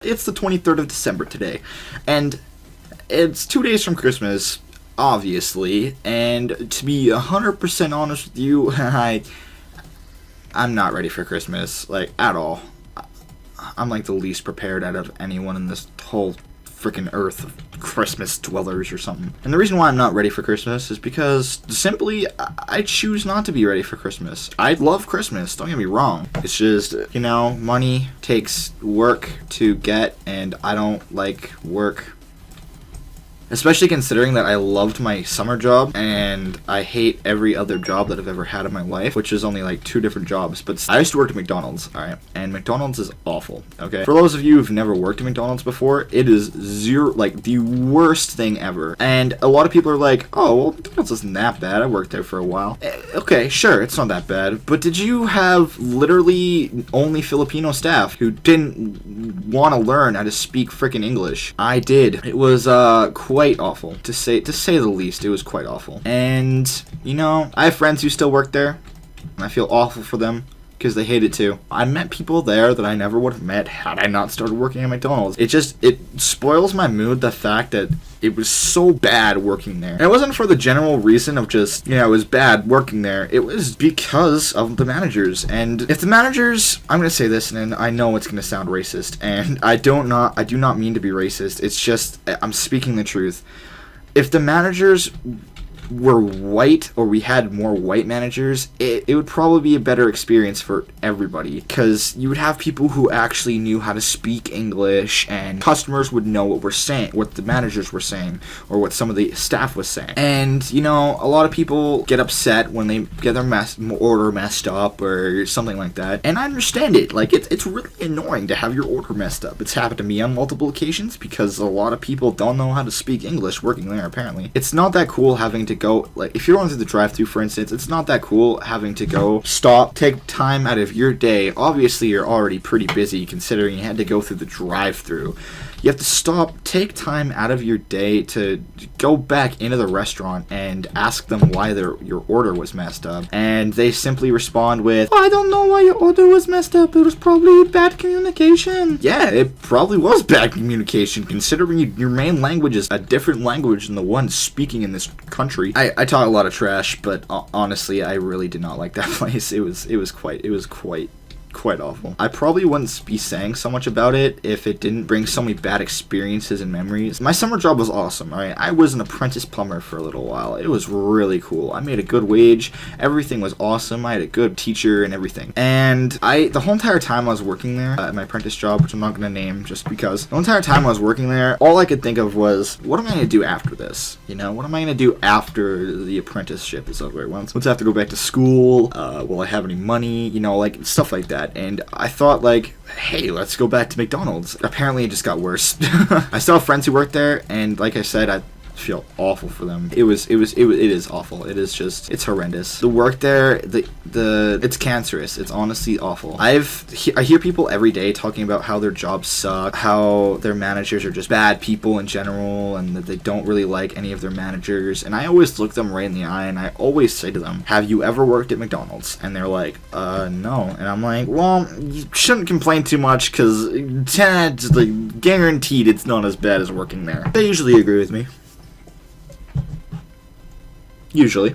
It's the 23rd of December today, and it's 2 days from Christmas, obviously, and to be 100% honest with you, I'm not ready for Christmas, like, at all. I'm like the least prepared out of anyone in this whole freaking earth of Christmas dwellers or something. And the reason why I'm not ready for Christmas is because simply I choose not to be ready for Christmas. I love Christmas, don't get me wrong. It's just, you know, money takes work to get, and I don't like work. Especially considering that I loved my summer job, and I hate every other job that I've ever had in my life, which is only like 2 different jobs. But I used to work at McDonald's, alright? And McDonald's is awful, okay? For those of you who've never worked at McDonald's before, it is like the worst thing ever. And a lot of people are like, oh, well, McDonald's isn't that bad. I worked there for a while. Okay, sure, it's not that bad. But did you have literally only Filipino staff who didn't want to learn how to speak freaking English? I did. It was, quite awful, to say the least. It was quite awful. And you know, I have friends who still work there, and I feel awful for them because they hate it too. I met people there that I never would have met had I not started working at McDonald's. It spoils my mood, the fact that it was so bad working there. And it wasn't for the general reason of just, you know, it was bad working there. It was because of the managers. And if the managers, I'm gonna say this, and I know it's gonna sound racist, and I do not mean to be racist. It's just, I'm speaking the truth. If the managers were white, or we had more white managers, it would probably be a better experience for everybody, because you would have people who actually knew how to speak English, and customers would know what we're saying, what the managers were saying, or what some of the staff was saying. And you know, a lot of people get upset when they get their order messed up or something like that, and I understand it. Like, it's really annoying to have your order messed up. It's happened to me on multiple occasions because a lot of people don't know how to speak English working there, apparently. It's not that cool having to go, like, if you're going through the drive-thru, for instance, it's not that cool having to go stop, take time out of your day. Obviously, you're already pretty busy considering you had to go through the drive-thru. You have to stop, take time out of your day to go back into the restaurant and ask them why your order was messed up. And they simply respond with, oh, I don't know why your order was messed up. It was probably bad communication. Yeah, it probably was bad communication, considering your main language is a different language than the one speaking in this country. I talk a lot of trash, but honestly, I really did not like that place. It was quite awful. I probably wouldn't be saying so much about it if it didn't bring so many bad experiences and memories. My summer job was awesome, alright? I was an apprentice plumber for a little while. It was really cool. I made a good wage. Everything was awesome. I had a good teacher and everything. And the whole entire time I was working there, at my apprentice job, which I'm not going to name just because, the whole entire time I was working there, all I could think of was, what am I going to do after this? You know, what am I going to do after the apprenticeship is over? Once I have to go back to school, will I have any money? You know, like, stuff like that. And I thought, like, hey, let's go back to McDonald's. Apparently it just got worse. I still have friends who work there, and like I said, I feel awful for them. It is awful. It is just, it's horrendous. The work there, it's cancerous. It's honestly awful. I hear people every day talking about how their jobs suck, how their managers are just bad people in general, and that they don't really like any of their managers. And I always look them right in the eye, and I always say to them, have you ever worked at McDonald's? And they're like, no. And I'm like, well, you shouldn't complain too much, because like, guaranteed it's not as bad as working there. They usually agree with me. Usually.